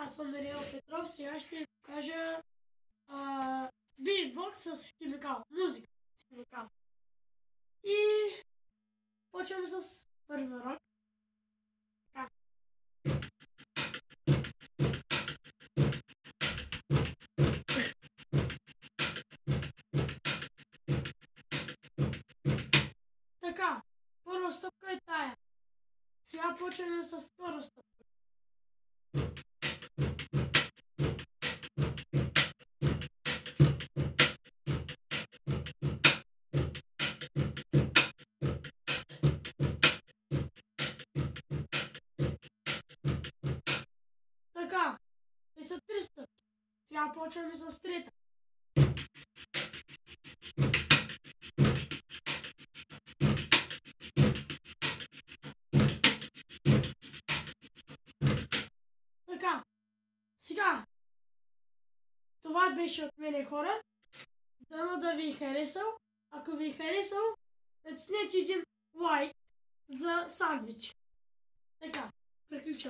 Аз съм Даниел Петров, сега ще ви покажа битбокс с химикал, музика с химикал. И почваме с първи урок. Така. Така, първа стъпка е тая. Сега почваме с втора стъпка. Така, и са три стъпки. Сега почваме с трета. Така, сега, това беше от мене, хора. Дано да ви е харесал. Ако ви е харесал, натиснете един лайк за сандвич. Така, приключвам.